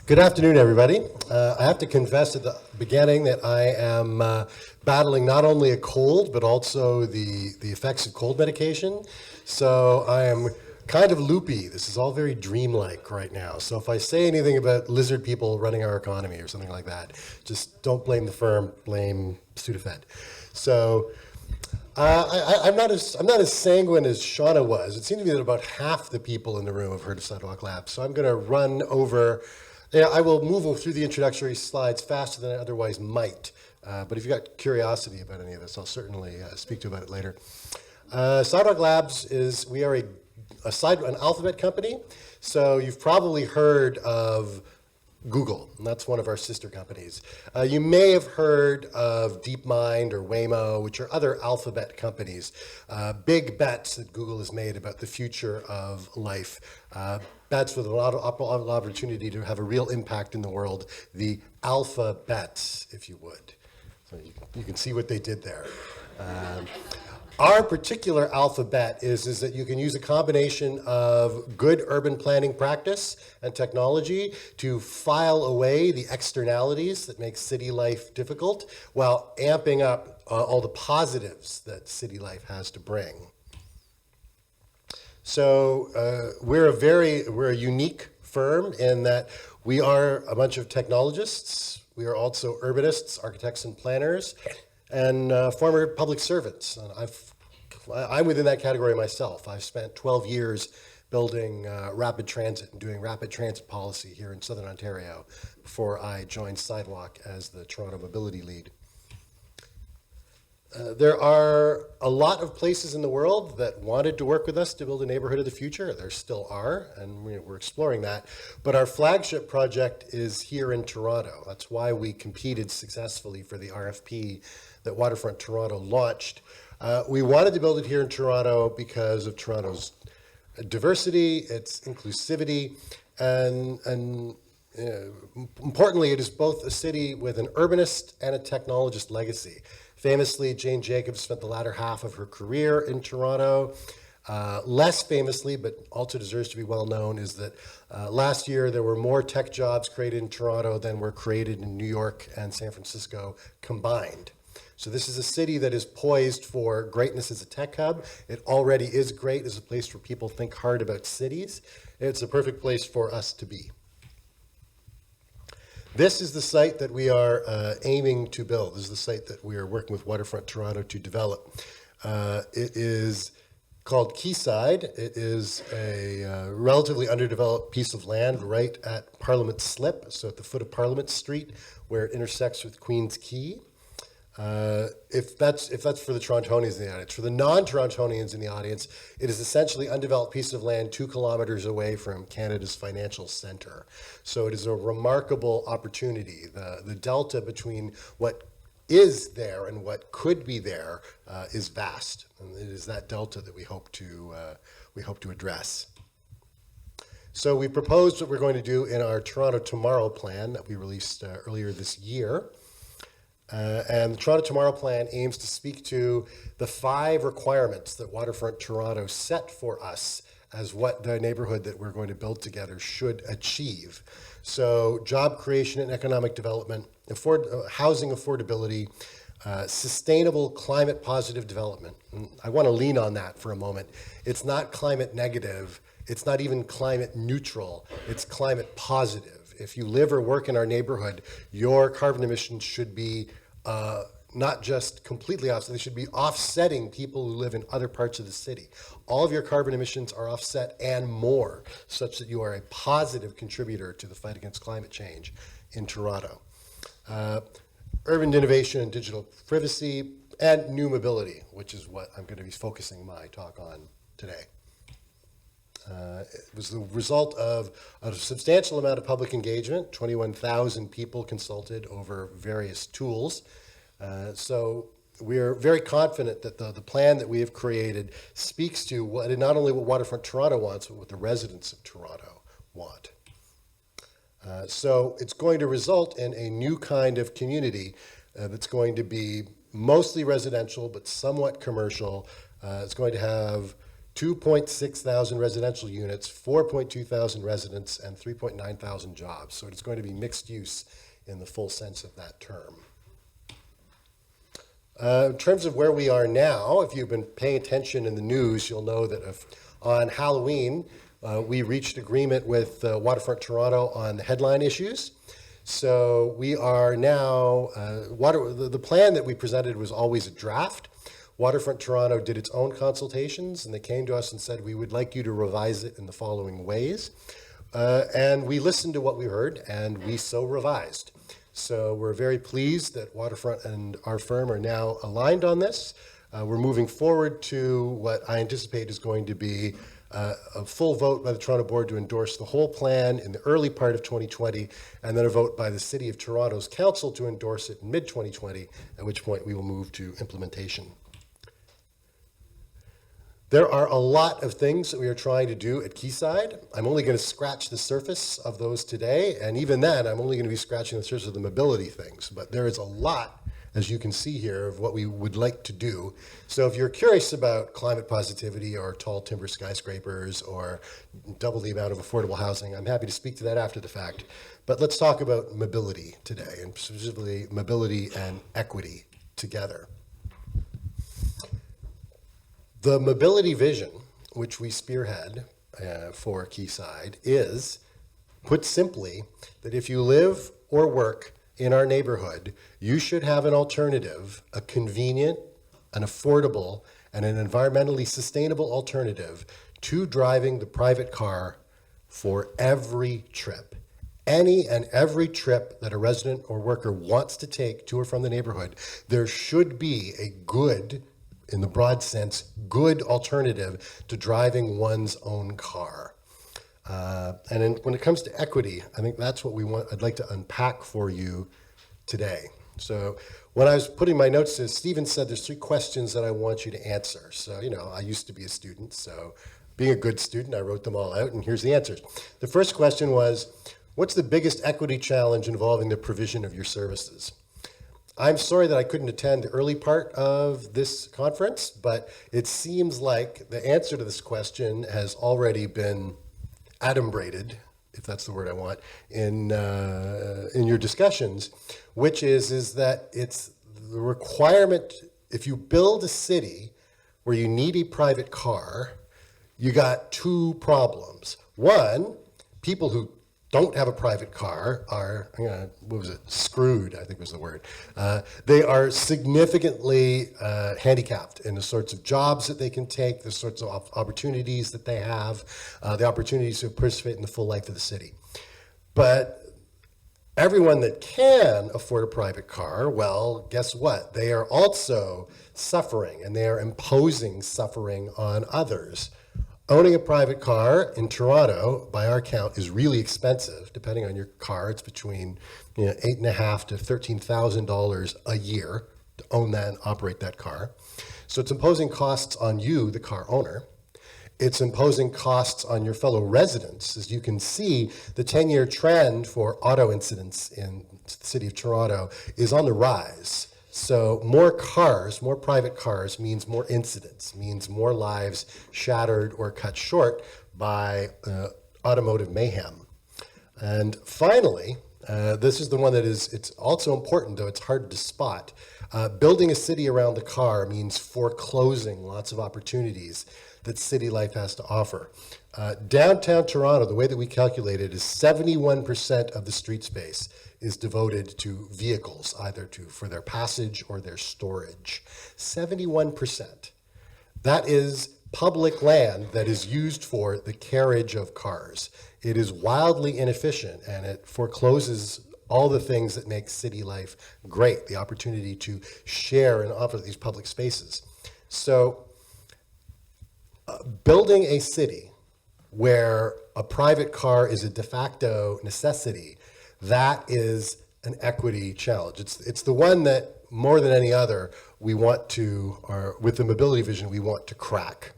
Good afternoon, everybody. I have to confess at the beginning that I am battling not only a cold, but also the effects of cold medication. So I am kind of loopy. This is all very dreamlike right now. So if I say anything about lizard people running our economy or something like that, just don't blame the firm, blame Sudafed. So I'm not as sanguine as Shauna was. It seemed to me that about half the people in the room have heard of Sidewalk Labs. So I'm going to run over. Yeah, I will move through the introductory slides faster than I otherwise might. But if you've got curiosity about any of this, I'll certainly speak to you about it later. Sidewalk Labs we are an alphabet company. So you've probably heard of Google, and that's one of our sister companies. You may have heard of DeepMind or Waymo, which are other alphabet companies. Big bets that Google has made about the future of life. Bets with a lot of opportunity to have a real impact in the world. The alpha bets, if you would. So you can see what they did there. Our particular alphabet is that you can use a combination of good urban planning practice and technology to file away the externalities that make city life difficult while amping up all the positives that city life has to bring. So we're a unique firm in that we are a bunch of technologists. We are also urbanists, architects and planners, and former public servants. And I'm within that category myself. I've spent 12 years building rapid transit and doing rapid transit policy here in Southern Ontario before I joined Sidewalk as the Toronto mobility lead. There are a lot of places in the world that wanted to work with us to build a neighborhood of the future. There still are, and we're exploring that. But our flagship project is here in Toronto. That's why we competed successfully for the RFP that Waterfront Toronto launched. We wanted to build it here in Toronto because of Toronto's diversity, its inclusivity, and importantly, it is both a city with an urbanist and a technologist legacy. Famously, Jane Jacobs spent the latter half of her career in Toronto. Less famously, but also deserves to be well known, is that last year there were more tech jobs created in Toronto than were created in New York and San Francisco combined. So this is a city that is poised for greatness as a tech hub. It already is great as a place where people think hard about cities. It's a perfect place for us to be. This is the site that we are aiming to build. This is the site that we are working with Waterfront Toronto to develop. It is called Quayside. It is a relatively underdeveloped piece of land right at Parliament Slip, so at the foot of Parliament Street, where it intersects with Queen's Quay. If that's for the Torontonians in the audience. For the non-Torontonians in the audience, it is essentially an undeveloped piece of land 2 kilometers away from Canada's financial center. So it is a remarkable opportunity. The delta between what is there and what could be there is vast, and it is that delta that we hope to address. So we proposed what we're going to do in our Toronto Tomorrow plan that we released earlier this year. And the Toronto Tomorrow Plan aims to speak to the 5 requirements that Waterfront Toronto set for us as what the neighborhood that we're going to build together should achieve. So job creation and economic development, housing affordability, sustainable climate positive development. And I want to lean on that for a moment. It's not climate negative. It's not even climate neutral. It's climate positive. If you live or work in our neighborhood, your carbon emissions should be not just completely offset, they should be offsetting people who live in other parts of the city. All of your carbon emissions are offset and more, such that you are a positive contributor to the fight against climate change in Toronto. Urban innovation and digital privacy, and new mobility, which is what I'm going to be focusing my talk on today. It was the result of a substantial amount of public engagement. 21,000 people consulted over various tools. So we're very confident that the plan that we have created speaks to not only what Waterfront Toronto wants, but what the residents of Toronto want. So it's going to result in a new kind of community that's going to be mostly residential, but somewhat commercial. It's going to have 2.6 thousand residential units, 4.2 thousand residents, and 3.9 thousand jobs. So it's going to be mixed use in the full sense of that term. In terms of where we are now, if you've been paying attention in the news, you'll know that on Halloween, we reached agreement with Waterfront Toronto on the headline issues. So we are now, the plan that we presented was always a draft. Waterfront Toronto did its own consultations, and they came to us and said, we would like you to revise it in the following ways. And we listened to what we heard, and we so revised. So we're very pleased that Waterfront and our firm are now aligned on this. We're moving forward to what I anticipate is going to be a full vote by the Toronto Board to endorse the whole plan in the early part of 2020, and then a vote by the City of Toronto's Council to endorse it in mid-2020, at which point we will move to implementation. There are a lot of things that we are trying to do at Quayside. I'm only going to scratch the surface of those today, and even then, I'm only going to be scratching the surface of the mobility things. But there is a lot, as you can see here, of what we would like to do. So if you're curious about climate positivity or tall timber skyscrapers or double the amount of affordable housing, I'm happy to speak to that after the fact. But let's talk about mobility today, and specifically mobility and equity together. The mobility vision, which we spearhead for Quayside, is, put simply, that if you live or work in our neighborhood, you should have an alternative, a convenient, an affordable, and an environmentally sustainable alternative to driving the private car for every trip. Any and every trip that a resident or worker wants to take to or from the neighborhood, there should be a good, in the broad sense, good alternative to driving one's own car. When it comes to equity, I think that's what I'd like to unpack for you today. So when I was putting my notes, as Stephen said, there's 3 questions that I want you to answer. So, I used to be a student, so being a good student, I wrote them all out, and here's the answers. The first question was, what's the biggest equity challenge involving the provision of your services? I'm sorry that I couldn't attend the early part of this conference, but it seems like the answer to this question has already been adumbrated, if that's the word I want, in your discussions, which is that it's the requirement, if you build a city where you need a private car, you got 2 problems. One, people who don't have a private car are, screwed, I think was the word. They are significantly handicapped in the sorts of jobs that they can take, the sorts of opportunities that they have, the opportunities to participate in the full life of the city. But everyone that can afford a private car, well, guess what? They are also suffering, and they are imposing suffering on others. Owning a private car in Toronto, by our count, is really expensive. Depending on your car, it's between $8,500 to $13,000 a year to own that and operate that car. So it's imposing costs on you, the car owner. It's imposing costs on your fellow residents. As you can see, the 10-year trend for auto incidents in the city of Toronto is on the rise. So more cars, more private cars, means more incidents, means more lives shattered or cut short by automotive mayhem. And finally, this is the one that it's also important, though it's hard to spot. Building a city around the car means foreclosing lots of opportunities that city life has to offer. Downtown Toronto, the way that we calculate it, is 71% of the street space is devoted to vehicles, either for their passage or their storage. 71%. That is public land that is used for the carriage of cars. It is wildly inefficient, and it forecloses all the things that make city life great, the opportunity to share and offer these public spaces. So building a city where a private car is a de facto necessity, that is an equity challenge. It's the one that, more than any other, we want to, or with the mobility vision, we want to crack.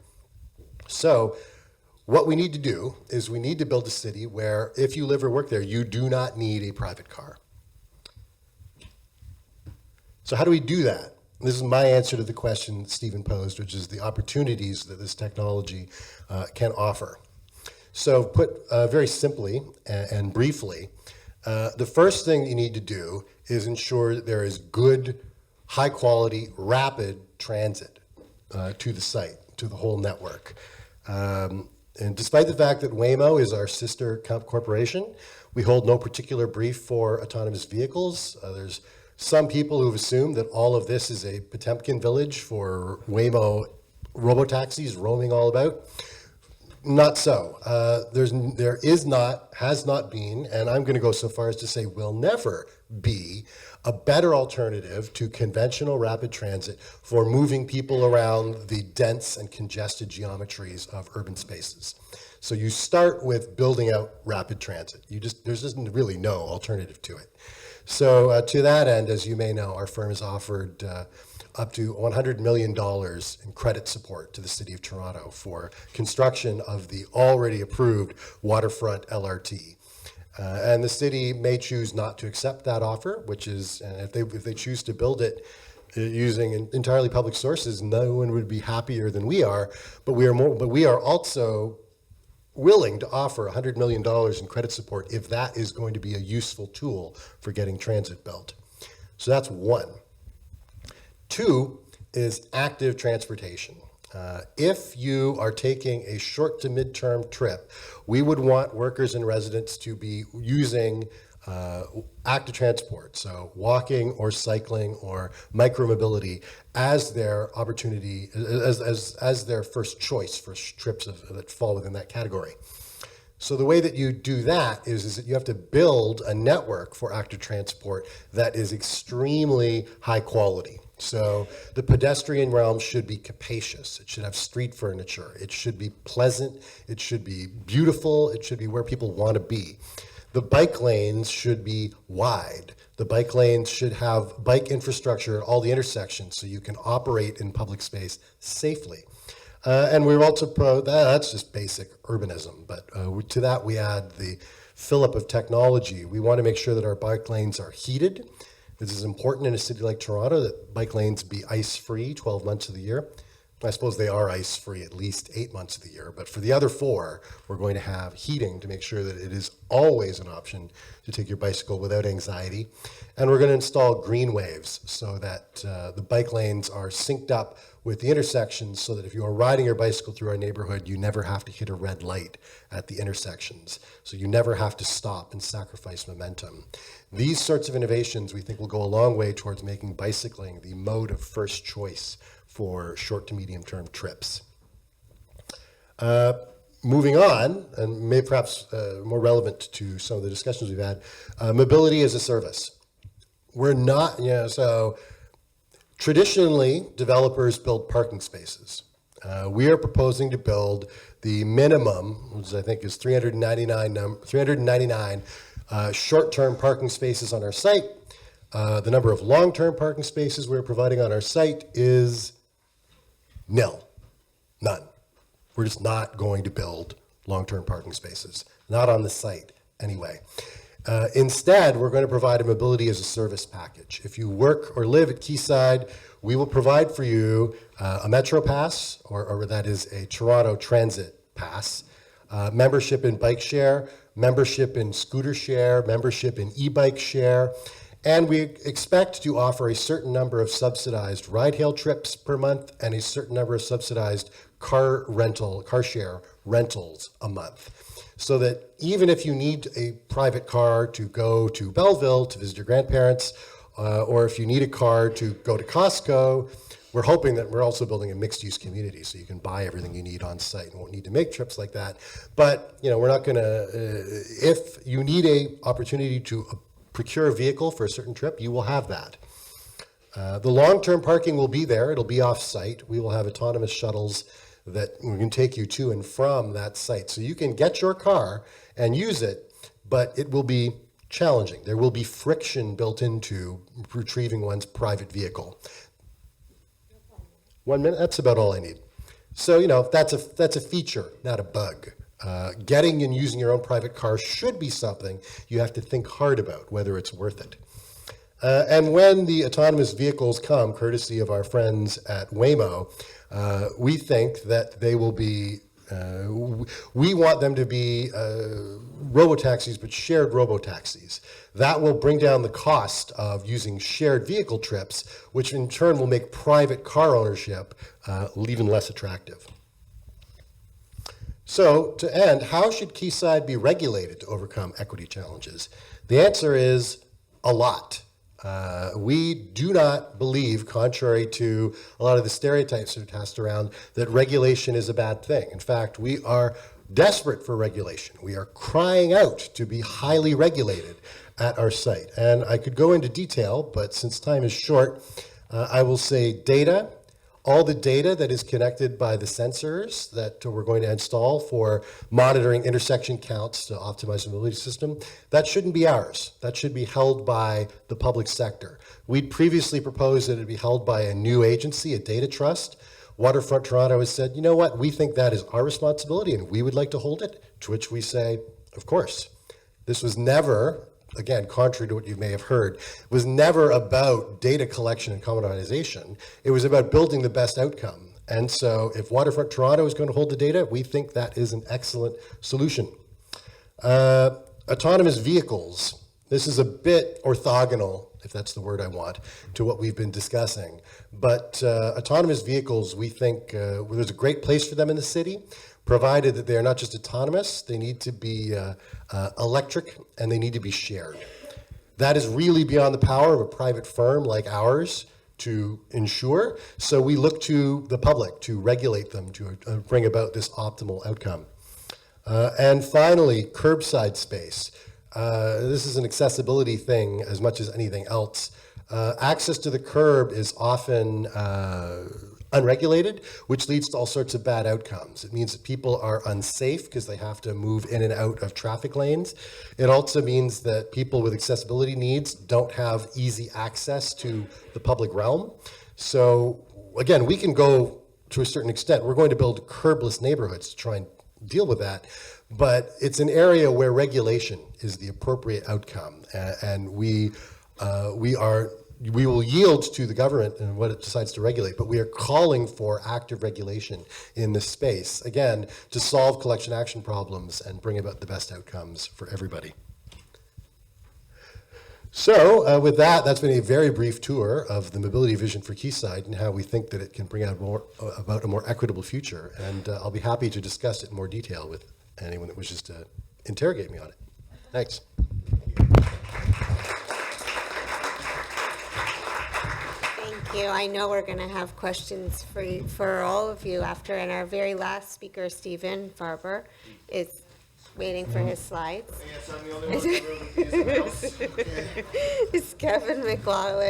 So what we need to do is we need to build a city where, if you live or work there, you do not need a private car. So how do we do that? this is my answer to the question Stephen posed, which is the opportunities that this technology can offer. So put very simply and briefly, the first thing you need to do is ensure that there is good, high quality, rapid transit to the site, to the whole network. And despite the fact that Waymo is our sister corporation, we hold no particular brief for autonomous vehicles. There's some people who've assumed that all of this is a Potemkin village for Waymo robotaxis roaming all about. Not so. There is not, has not been, and I'm going to go so far as to say will never be a better alternative to conventional rapid transit for moving people around the dense and congested geometries of urban spaces. So you start with building out rapid transit. There's just really no alternative to it. So to that end, as you may know, our firm has offered up to $100 million in credit support to the City of Toronto for construction of the already approved Waterfront LRT. And the city may choose not to accept that offer, which is, if they choose to build it using entirely public sources, no one would be happier than we are. But we are also willing to offer $100 million in credit support if that is going to be a useful tool for getting transit built. So that's one. Two is active transportation. If you are taking a short to midterm trip, we would want workers and residents to be using active transport, so walking or cycling or micromobility as their opportunity, as their first choice for trips that fall within that category. So the way that you do that is that you have to build a network for active transport that is extremely high quality. So the pedestrian realm should be capacious. It should have street furniture. It should be pleasant. It should be beautiful. It should be where people want to be. The bike lanes should be wide. The bike lanes should have bike infrastructure at all the intersections so you can operate in public space safely. And we're also that's just basic urbanism, but to that we add the fillip of technology. We want to make sure that our bike lanes are heated. This is important in a city like Toronto, that bike lanes be ice-free 12 months of the year. I suppose they are ice-free at least 8 months of the year, but for the other 4, we're going to have heating to make sure that it is always an option to take your bicycle without anxiety. And we're going to install green waves so that the bike lanes are synced up with the intersections so that if you are riding your bicycle through our neighborhood, you never have to hit a red light at the intersections. So you never have to stop and sacrifice momentum. These sorts of innovations we think will go a long way towards making bicycling the mode of first choice for short to medium term trips. Moving on, and maybe perhaps more relevant to some of the discussions we've had, mobility as a service. We're not, so traditionally developers build parking spaces. We are proposing to build the minimum, which I think is 399 short-term parking spaces on our site. The number of long-term parking spaces we're providing on our site is nil, none. We're just not going to build long-term parking spaces, not on the site anyway. Instead, we're going to provide a mobility as a service package. If you work or live at Quayside, we will provide for you a Metro Pass, or that is a Toronto Transit Pass, membership in bike share, membership in scooter share, membership in e-bike share, and we expect to offer a certain number of subsidized ride-hail trips per month and a certain number of subsidized car share rentals a month. So that even if you need a private car to go to Belleville to visit your grandparents, or if you need a car to go to Costco, we're hoping that we're also building a mixed-use community so you can buy everything you need on site and won't need to make trips like that. But we're not going to, if you need an opportunity to procure a vehicle for a certain trip, you will have that. The long-term parking will be there. It'll be off-site. We will have autonomous shuttles that can take you to and from that site. So you can get your car and use it, but it will be challenging. There will be friction built into retrieving one's private vehicle. 1 minute, that's about all I need. So, that's a feature, not a bug. Getting and using your own private car should be something you have to think hard about, whether it's worth it. And when the autonomous vehicles come, courtesy of our friends at Waymo, we think that they will be, we want them to be robotaxis, but shared robotaxis. That will bring down the cost of using shared vehicle trips, which in turn will make private car ownership even less attractive. So, to end, how should Quayside be regulated to overcome equity challenges? The answer is a lot. We do not believe, contrary to a lot of the stereotypes that are tossed around, that regulation is a bad thing. In fact, we are desperate for regulation. We are crying out to be highly regulated at our site. And I could go into detail, but since time is short, I will say data. All the data that is connected by the sensors that we're going to install for monitoring intersection counts to optimize the mobility system, that shouldn't be ours. That should be held by the public sector. We'd previously proposed that it be held by a new agency, a data trust. Waterfront Toronto has said, you know what, we think that is our responsibility and we would like to hold it, to which we say, of course. This was never, again, contrary to what you may have heard, was never about data collection and commoditization. It was about building the best outcome. And so if Waterfront Toronto is going to hold the data, we think that is an excellent solution. Autonomous vehicles. This is a bit orthogonal, if that's the word I want, to what we've been discussing. But autonomous vehicles, we think there's a great place for them in the city, provided that they are not just autonomous, they need to be electric and they need to be shared. That is really beyond the power of a private firm like ours to ensure. So we look to the public to regulate them to bring about this optimal outcome. And finally, curbside space. This is an accessibility thing as much as anything else. Access to the curb is often unregulated, which leads to all sorts of bad outcomes. It means that people are unsafe because they have to move in and out of traffic lanes. It also means that people with accessibility needs don't have easy access to the public realm. So again, we can go to a certain extent. We're going to build curbless neighborhoods to try and deal with that. But it's an area where regulation is the appropriate outcome. And we will yield to the government and what it decides to regulate, but we are calling for active regulation in this space, again, to solve collection action problems and bring about the best outcomes for everybody. So with that, that's been a very brief tour of the mobility vision for Quayside and how we think that it can bring out about a more equitable future. And I'll be happy to discuss it in more detail with anyone that wishes to interrogate me on it. Thanks. Thank you. I know we're going to have questions for all of you after, and our very last speaker, Stephen Farber, is waiting for his slides. I guess I'm the only one that really is in the house. Okay. It's Kevin McLaughlin.